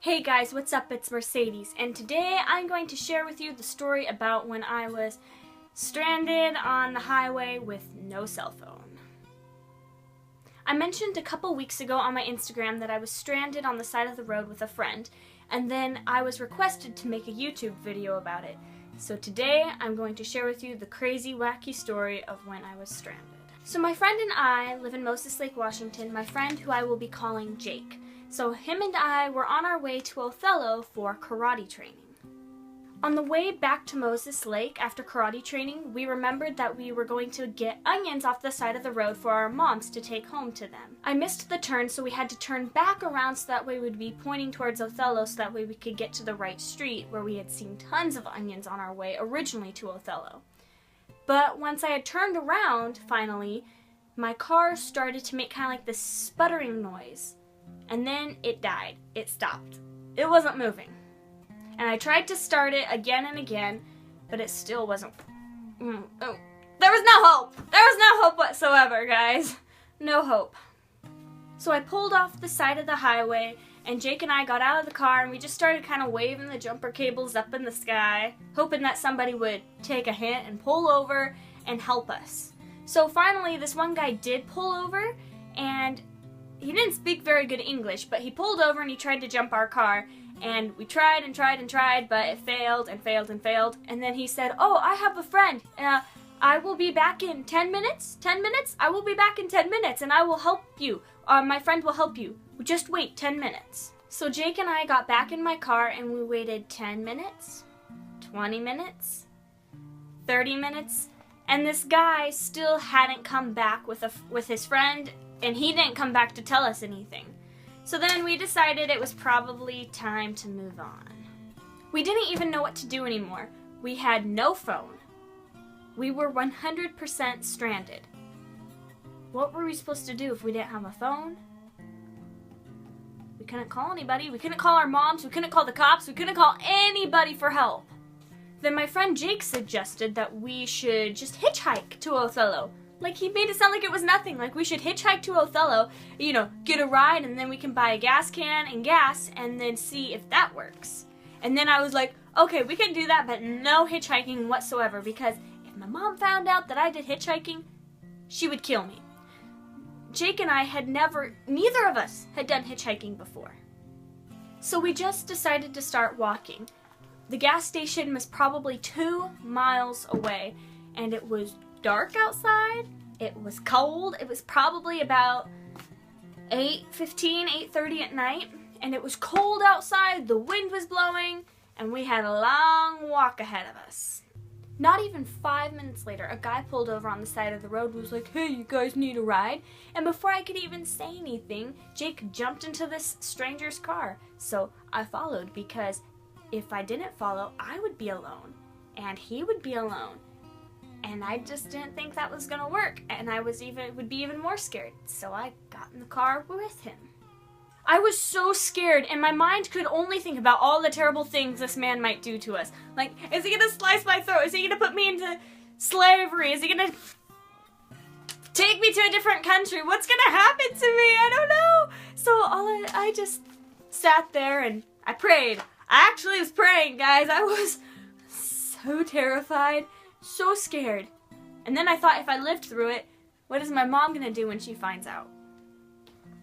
Hey guys, what's up? It's Mercedes, and today I'm going to share with you the story about when I was stranded on the highway with no cell phone. I mentioned a couple weeks ago on my Instagram that I was stranded on the side of the road with a friend, and then I was requested to make a YouTube video about it. So today I'm going to share with you the crazy, wacky story of when I was stranded. So my friend and I live in Moses Lake, Washington, my friend who I will be calling Jake. So him and I were on our way to Othello for karate training. On the way back to Moses Lake after karate training, we remembered that we were going to get onions off the side of the road for our moms to take home to them. I missed the turn, so we had to turn back around so that way we'd be pointing towards Othello so that way we could get to the right street where we had seen tons of onions on our way originally to Othello. But once I had turned around, finally, my car started to make kind of like this sputtering noise. And then it died. It stopped. It wasn't moving. And I tried to start it again and again, but it still wasn't. There was no hope. There was no hope whatsoever, guys. No hope. So I pulled off the side of the highway, and Jake and I got out of the car, and we just started kind of waving the jumper cables up in the sky, hoping that somebody would take a hint and pull over and help us. So finally, this one guy did pull over, and he didn't speak very good English, but he pulled over and he tried to jump our car, and we tried and tried and tried, but it failed and failed and failed, and then he said, "Oh, I have a friend, I will be back in 10 minutes, 10 minutes, I will be back in 10 minutes, and I will help you, my friend will help you, just wait 10 minutes. So Jake and I got back in my car, and we waited 10 minutes, 20 minutes, 30 minutes, and this guy still hadn't come back with his friend, and he didn't come back to tell us anything. So then we decided it was probably time to move on. We didn't even know what to do anymore. We had no phone. We were 100% stranded. What were we supposed to do if we didn't have a phone? We couldn't call anybody. We couldn't call our moms. We couldn't call the cops. We couldn't call anybody for help. Then my friend Jake suggested that we should just hitchhike to Othello. Like, he made it sound like it was nothing. Like, we should hitchhike to Othello, get a ride, and then we can buy a gas can and gas, and then see if that works. And then I was like, okay, we can do that, but no hitchhiking whatsoever, because if my mom found out that I did hitchhiking, she would kill me. Jake and I neither of us had done hitchhiking before. So we just decided to start walking. The gas station was probably 2 miles away, and it was dark outside. It was cold. It was probably about 8:15, 8:30 at night, and it was cold outside. The wind was blowing, and we had a long walk ahead of us. Not even 5 minutes later, a guy pulled over on the side of the road and was like, "Hey, you guys need a ride?" And before I could even say anything, Jake jumped into this stranger's car. So I followed, because if I didn't follow, I would be alone, and he would be alone. And I just didn't think that was gonna work, and I would be even more scared. So I got in the car with him. I was so scared, and my mind could only think about all the terrible things this man might do to us. Like, is he gonna slice my throat? Is he gonna put me into slavery? Is he gonna take me to a different country? What's gonna happen to me? I don't know. So I just sat there and I prayed. I actually was praying, guys. I was so terrified. So scared. And then I thought, if I lived through it, what is my mom gonna do when she finds out?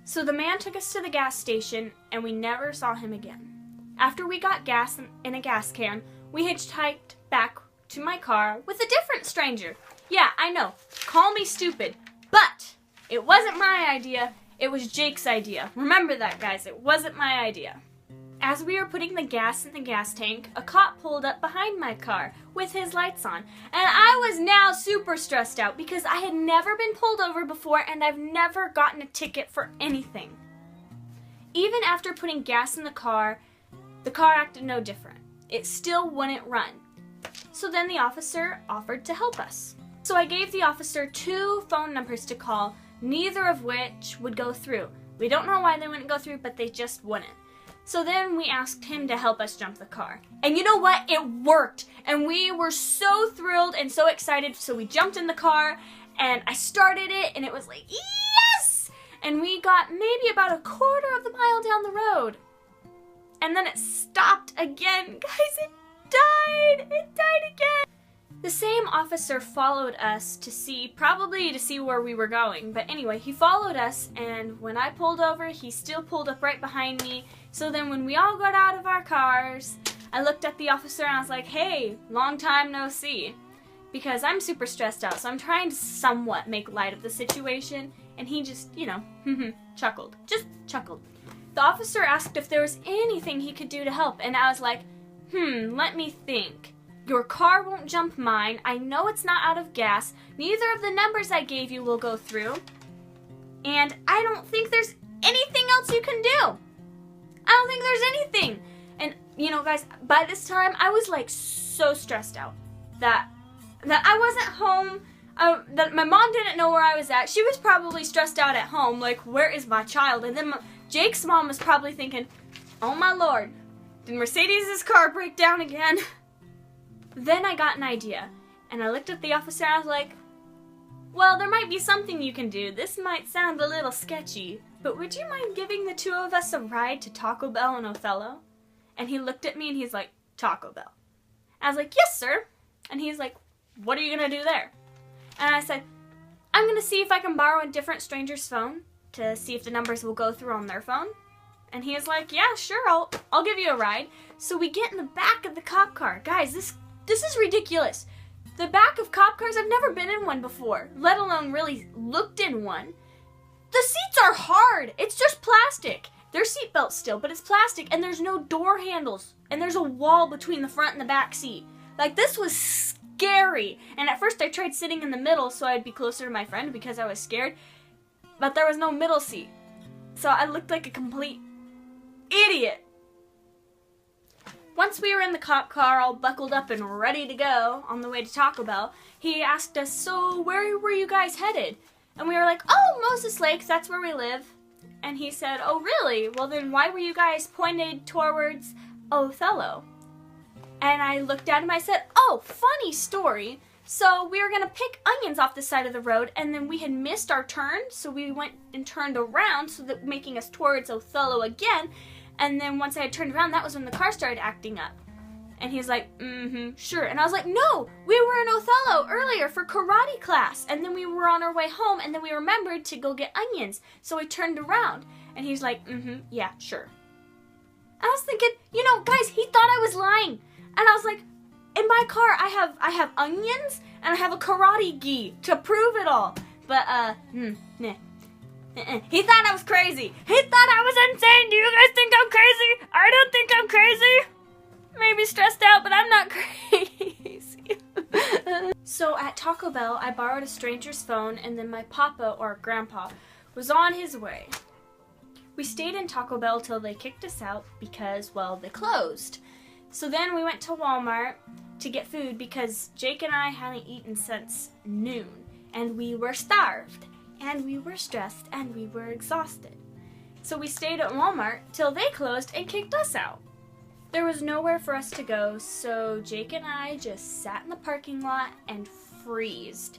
So the man took us to the gas station, and we never saw him again. After we got gas in a gas can, we hitchhiked back to my car with a different stranger. Yeah, I know. Call me stupid. But it wasn't my idea. It was Jake's idea. Remember that, guys. It wasn't my idea. As we were putting the gas in the gas tank, a cop pulled up behind my car with his lights on. And I was now super stressed out because I had never been pulled over before, and I've never gotten a ticket for anything. Even after putting gas in the car acted no different. It still wouldn't run. So then the officer offered to help us. So I gave the officer 2 phone numbers to call, neither of which would go through. We don't know why they wouldn't go through, but they just wouldn't. So then we asked him to help us jump the car. And you know what? It worked. And we were so thrilled and so excited. So we jumped in the car, and I started it, and it was like, yes! And we got maybe about a quarter of the mile down the road. and then it stopped again. Guys, it died! It died again! The same officer followed us probably to see where we were going. But anyway, he followed us, and when I pulled over, he still pulled up right behind me. So then when we all got out of our cars, I looked at the officer and I was like, hey, long time no see. Because I'm super stressed out, so I'm trying to somewhat make light of the situation. And he just, chuckled. Just chuckled. The officer asked if there was anything he could do to help, and I was like, let me think. Your car won't jump mine. I know it's not out of gas. Neither of the numbers I gave you will go through. And I don't think there's anything else you can do. I don't think there's anything. And, guys, by this time, I was, like, so stressed out that I wasn't home, that my mom didn't know where I was at. She was probably stressed out at home, like, where is my child? And then Jake's mom was probably thinking, oh, my Lord, did Mercedes' car break down again? Then I got an idea, and I looked at the officer and I was like, well, there might be something you can do. This might sound a little sketchy, but would you mind giving the two of us a ride to Taco Bell in Othello? And he looked at me and he's like, Taco Bell. I was like, yes, sir. And he's like, what are you going to do there? And I said, I'm going to see if I can borrow a different stranger's phone to see if the numbers will go through on their phone. And he was like, yeah, sure, I'll give you a ride. So we get in the back of the cop car. Guys, this is ridiculous. The back of cop cars, I've never been in one before, let alone really looked in one. The seats are hard. It's just plastic. They're seatbelts still, but it's plastic, and there's no door handles. And there's a wall between the front and the back seat. Like, this was scary. And at first I tried sitting in the middle so I'd be closer to my friend because I was scared. But there was no middle seat. So I looked like a complete idiot. Once we were in the cop car, all buckled up and ready to go on the way to Taco Bell, he asked us, so where were you guys headed? And we were like, oh, Moses Lake, that's where we live. And he said, oh, really? Well, then why were you guys pointed towards Othello? And I looked at him, I said, oh, funny story. So we were going to pick onions off the side of the road, and then we had missed our turn, so we went and turned around, so that making us towards Othello again. And then once I had turned around, that was when the car started acting up. And he's like, sure. And I was like, no, we were in Othello earlier for karate class. And then we were on our way home, and then we remembered to go get onions. So I turned around, and he's like, yeah, sure. I was thinking, guys, he thought I was lying. And I was like, in my car, I have onions, and I have a karate gi to prove it all. But, nah. He thought I was crazy. He thought I was insane. Do you guys think I'm crazy? I don't think I'm crazy. Maybe stressed out, but I'm not crazy. So at Taco Bell, I borrowed a stranger's phone, and then my papa, or grandpa, was on his way. We stayed in Taco Bell till they kicked us out because, well, they closed. So then we went to Walmart to get food because Jake and I hadn't eaten since noon, and we were starved. And we were stressed, and we were exhausted. So we stayed at Walmart till they closed and kicked us out. There was nowhere for us to go, so Jake and I just sat in the parking lot and freezed.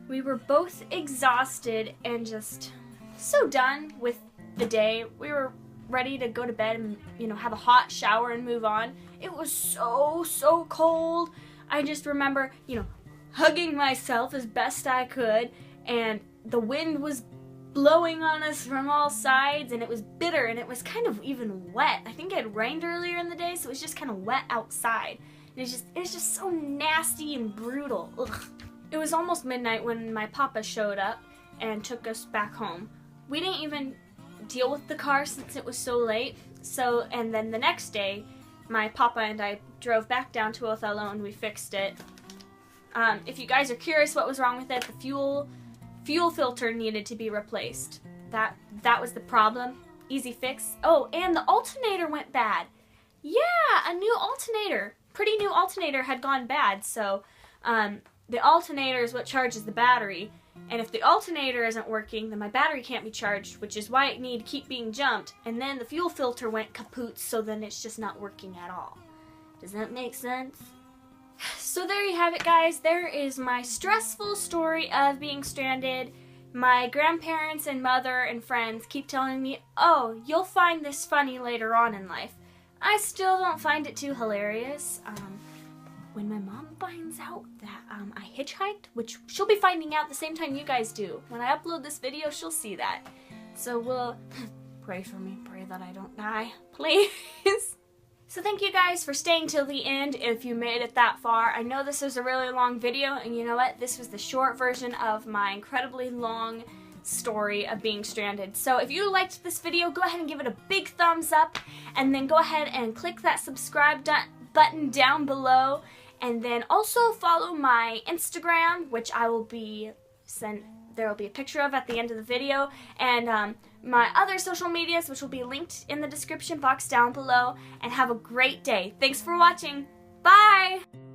We were both exhausted and just so done with the day. We were ready to go to bed and, have a hot shower and move on. It was so cold. I just remember, hugging myself as best I could. And the wind was blowing on us from all sides, and it was bitter, and it was kind of even wet. I think it had rained earlier in the day, so it was just kind of wet outside. And it was just so nasty and brutal. Ugh. It was almost midnight when my papa showed up and took us back home. We didn't even deal with the car since it was so late. And then the next day, my papa and I drove back down to Othello, and we fixed it. If you guys are curious what was wrong with it, the fuel filter needed to be replaced. That was the problem. Easy fix. Oh, and the alternator went bad. Yeah, a new alternator. Pretty new alternator had gone bad, so the alternator is what charges the battery. And if the alternator isn't working, then my battery can't be charged, which is why it need to keep being jumped. And then the fuel filter went kaput, so then it's just not working at all. Does that make sense? So there you have it, guys. There is my stressful story of being stranded. My grandparents and mother and friends keep telling me, oh, you'll find this funny later on in life. I still don't find it too hilarious. When my mom finds out that I hitchhiked, which she'll be finding out the same time you guys do. When I upload this video, she'll see that. So we'll pray for me, pray that I don't die, please. So thank you guys for staying till the end if you made it that far. I know this was a really long video, and you know what? This was the short version of my incredibly long story of being stranded. So if you liked this video, go ahead and give it a big thumbs up, and then go ahead and click that subscribe button down below, and then also follow my Instagram, which I will be there will be a picture of at the end of the video, and my other social medias, which will be linked in the description box down below. And have a great day. Thanks for watching. Bye!